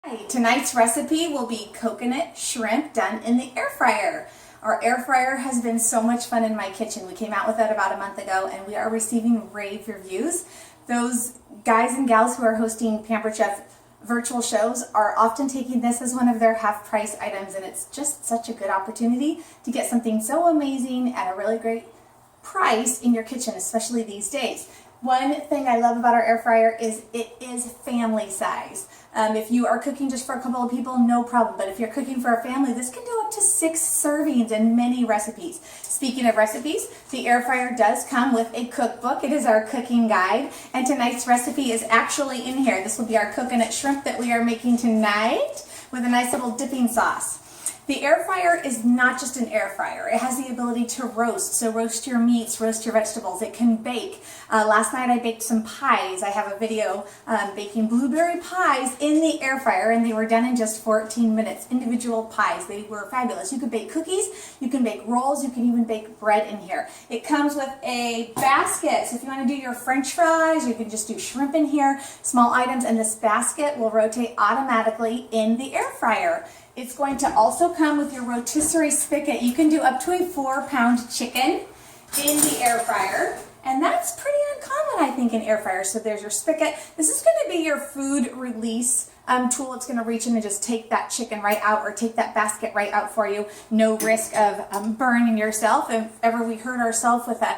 Hi, tonight's recipe will be coconut shrimp done in the air fryer. Our air fryer has been so much fun in my kitchen. We came out with it about a month ago and we are receiving rave reviews. Those guys and gals who are hosting Pampered Chef virtual shows are often taking this as one of their half-price items, and it's just such a good opportunity to get something so amazing at a really great price in your kitchen, especially these days. One thing I love about our air fryer is it is family size. If you are cooking just for a couple of people, no problem. But if you're cooking for a family, this can do up to 6 servings and many recipes. Speaking of recipes, the air fryer does come with a cookbook. It is our cooking guide. And tonight's recipe is actually in here. This will be our coconut shrimp that we are making tonight with a nice little dipping sauce. The air fryer is not just an air fryer. It has the ability to roast. So roast your meats, roast your vegetables. It can bake. Last night I baked some pies. I have a video baking blueberry pies in the air fryer, and they were done in just 14 minutes. Individual pies. They were fabulous. You can bake cookies, you can bake rolls, you can even bake bread in here. It comes with a basket. So if you want to do your French fries, you can just do shrimp in here, small items, and this basket will rotate automatically in the air fryer. It's going to also come with your rotisserie spigot. You can do up to a 4-pound chicken in the air fryer. And that's pretty uncommon, I think, in air fryers. So there's your spigot. This is going to be your food release tool. It's going to reach in and just take that chicken right out, or take that basket right out for you. No risk of burning yourself. If ever we hurt ourselves with a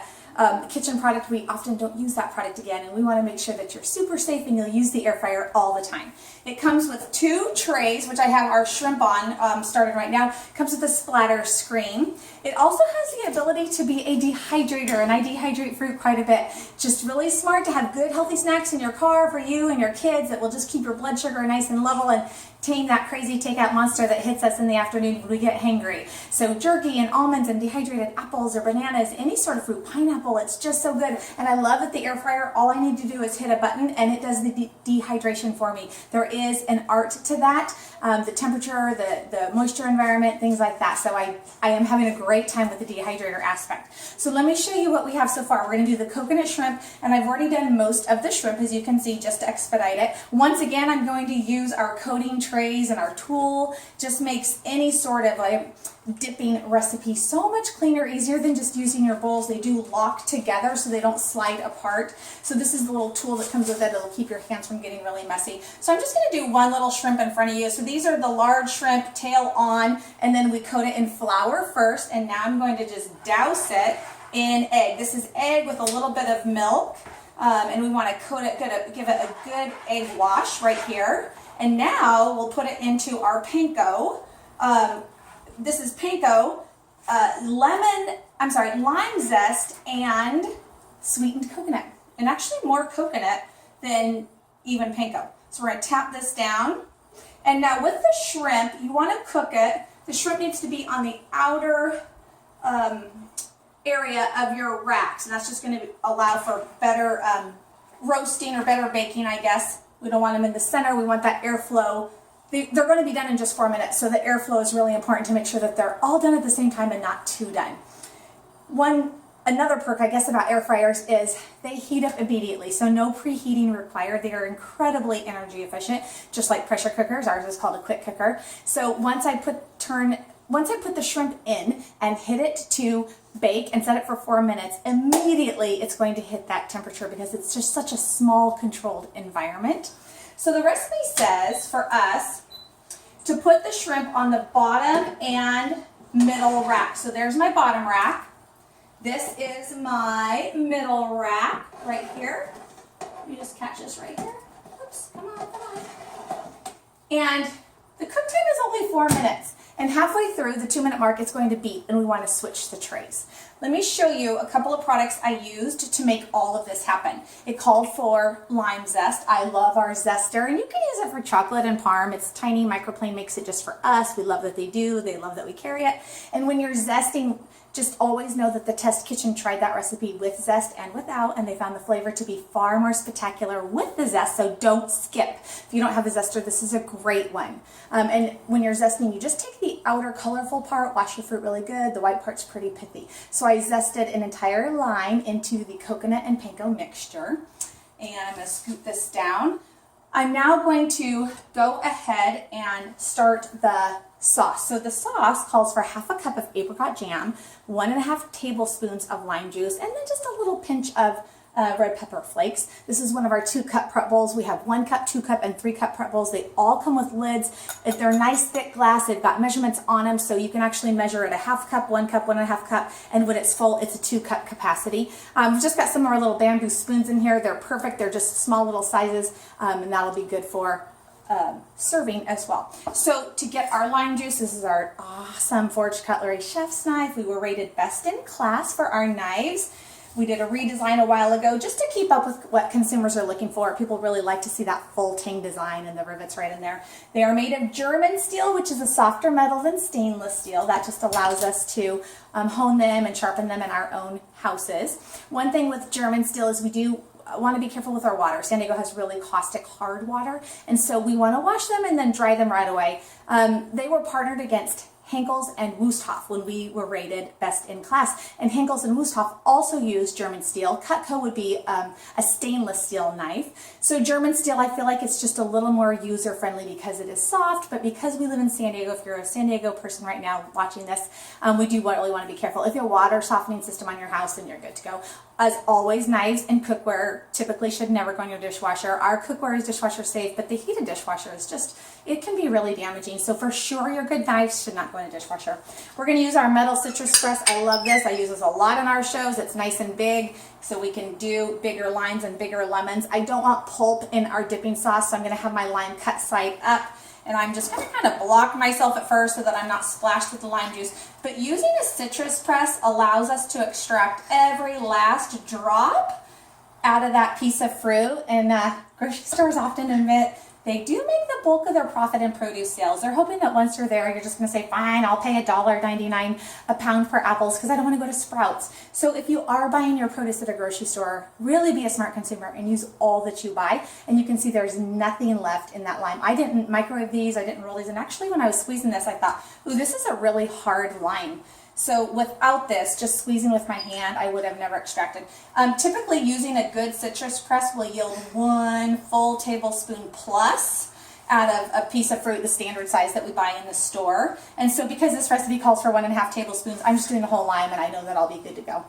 kitchen product, we often don't use that product again, and we want to make sure that you're super safe and you'll use the air fryer all the time. It comes with 2 trays, which I have our shrimp on started right now. It comes with a splatter screen. It also has the ability to be a dehydrator, and I dehydrate fruit quite a bit. Just really smart to have good healthy snacks in your car for you and your kids that will just keep your blood sugar nice and level and tame that crazy takeout monster that hits us in the afternoon when we get hangry. So jerky and almonds and dehydrated apples or bananas, any sort of fruit, pineapple, it's just so good. And I love that the air fryer, all I need to do is hit a button and it does the dehydration for me. There is an art to that, the temperature, the moisture environment, things like that. So I am having a great time with the dehydrator aspect. So let me show you what we have so far. We're going to do the coconut shrimp, and I've already done most of the shrimp, as you can see, just to expedite it. Once again, I'm going to use our coating trays, and our tool just makes any sort of like dipping recipe so much cleaner, easier than just using your bowls. They do lock together so they don't slide apart. So this is the little tool that comes with it. It'll keep your hands from getting really messy. So I'm just going to do one little shrimp in front of you. So these are the large shrimp, tail on, and then we coat it in flour first, and now I'm going to just douse it in egg. This is egg with a little bit of milk, and we want to coat it, give it a good egg wash right here. And now we'll put it into our panko. This is panko, lime zest, and sweetened coconut. And actually more coconut than even panko. So we're going to tap this down. And now with the shrimp, you want to cook it. The shrimp needs to be on the outer area of your rack. So that's just going to allow for better roasting or better baking, I guess. We don't want them in the center. We want that airflow. They're going to be done in just 4 minutes, so the airflow is really important to make sure that they're all done at the same time and not too done. Another perk, I guess, about air fryers is they heat up immediately, so no preheating required. They are incredibly energy efficient, just like pressure cookers. Ours is called a quick cooker. So once I put the shrimp in and hit it to bake and set it for 4 minutes, immediately it's going to hit that temperature because it's just such a small controlled environment. So the recipe says for us to put the shrimp on the bottom and middle rack. So there's my bottom rack. This is my middle rack right here. Let me just catch this right here. Oops, come on. And the cook time is only 4 minutes. And halfway through the 2-minute mark, it's going to beep, and we want to switch the trays. Let me show you a couple of products I used to make all of this happen. It called for lime zest. I love our zester, and you can use it for chocolate and parm. It's tiny. Microplane makes it just for us. We love that they do. They love that we carry it. And when you're zesting, just always know that the Test Kitchen tried that recipe with zest and without, and they found the flavor to be far more spectacular with the zest, so don't skip. If you don't have a zester, this is a great one. And when you're zesting, you just take the outer colorful part, wash your fruit really good. The white part's pretty pithy. So I zested an entire lime into the coconut and panko mixture. And I'm going to scoop this down. I'm now going to go ahead and start the sauce. So the sauce calls for half a cup of apricot jam, 1.5 tablespoons of lime juice, and then just a little pinch of red pepper flakes. This is one of our 2-cup prep bowls. We have 1 cup, 2 cup, and 3-cup prep bowls. They all come with lids. If they're nice thick glass, they've got measurements on them, so you can actually measure it a 1/2 cup, 1 cup, 1.5 cup, and when it's full, it's a 2-cup capacity. We've just got some of our little bamboo spoons in here. They're perfect. They're just small little sizes, and that'll be good for serving as well. So to get our lime juice, this is our awesome Forged Cutlery chef's knife. We were rated best in class for our knives. We did a redesign a while ago just to keep up with what consumers are looking for. People really like to see that full tang design and the rivets right in there. They are made of German steel, which is a softer metal than stainless steel. That just allows us to hone them and sharpen them in our own houses. One thing with German steel is we do want to be careful with our water. San Diego has really caustic hard water, and so we want to wash them and then dry them right away. They were partnered against Henkel's and Wusthof when we were rated best in class. And Henkel's and Wusthof also use German steel. Cutco would be a stainless steel knife. So German steel, I feel like it's just a little more user friendly because it is soft, but because we live in San Diego, if you're a San Diego person right now watching this, we do really want to be careful. If you have a water softening system on your house, then you're good to go. As always, knives and cookware typically should never go in your dishwasher. Our cookware is dishwasher safe, but the heated dishwasher is just, it can be really damaging. So for sure, your good knives should not go in a dishwasher. We're going to use our metal citrus press. I love this. I use this a lot in our shows. It's nice and big, so we can do bigger limes and bigger lemons. I don't want pulp in our dipping sauce, so I'm going to have my lime cut side up. And I'm just going to kind of block myself at first so that I'm not splashed with the lime juice. But using a citrus press allows us to extract every last drop out of that piece of fruit. And grocery stores often admit they do make the bulk of their profit in produce sales. They're hoping that once you're there, you're just going to say, fine, I'll pay $1.99 a pound for apples because I don't want to go to Sprouts. So if you are buying your produce at a grocery store, really be a smart consumer and use all that you buy. And you can see there's nothing left in that lime. I didn't microwave these. I didn't roll these. And actually, when I was squeezing this, I thought, ooh, this is a really hard lime. So without this, just squeezing with my hand, I would have never extracted. Typically using a good citrus press will yield 1 full tablespoon plus out of a piece of fruit, the standard size that we buy in the store. And so because this recipe calls for 1.5 tablespoons, I'm just doing the whole lime and I know that I'll be good to go.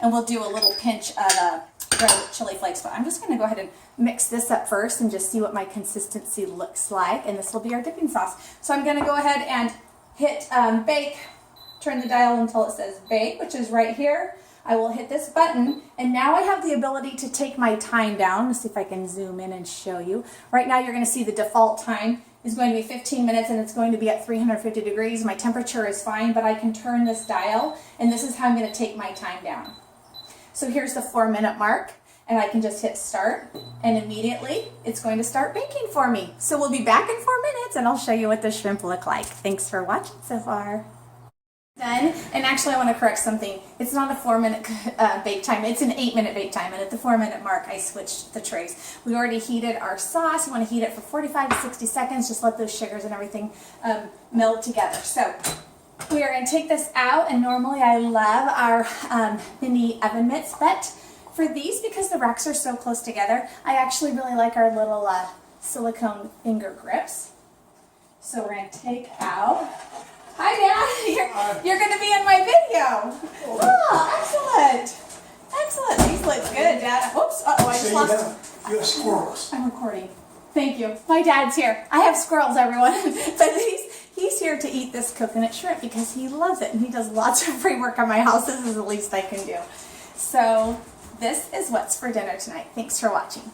And we'll do a little pinch of red chili flakes, but I'm just gonna go ahead and mix this up first and just see what my consistency looks like. And this will be our dipping sauce. So I'm gonna go ahead and hit bake. Turn the dial until it says bake, which is right here. I will hit this button, and now I have the ability to take my time down. Let's see if I can zoom in and show you. Right now you're going to see the default time is going to be 15 minutes, and it's going to be at 350 degrees. My temperature is fine, but I can turn this dial, and this is how I'm going to take my time down. So here's the 4-minute mark, and I can just hit start, and immediately it's going to start baking for me. So we'll be back in 4 minutes, and I'll show you what the shrimp look like. Thanks for watching so far. Done. And actually I want to correct something. It's not a 4-minute bake time, it's an 8-minute bake time, and at the 4-minute mark I switched the trays. We already heated our sauce. You want to heat it for 45 to 60 seconds, just let those sugars and everything meld together. So we are going to take this out, and normally I love our mini oven mitts, but for these, because the racks are so close together, I actually really like our little silicone finger grips. So we're going to take out. Hi, Dad. You're going to be in my video. Oh, excellent. Excellent. These look good, Dad. Whoops. Uh-oh, I just lost. You have squirrels. I'm recording. Thank you. My dad's here. I have squirrels, everyone. But he's here to eat this coconut shrimp because he loves it, and he does lots of free work on my house. This is the least I can do. So this is what's for dinner tonight. Thanks for watching.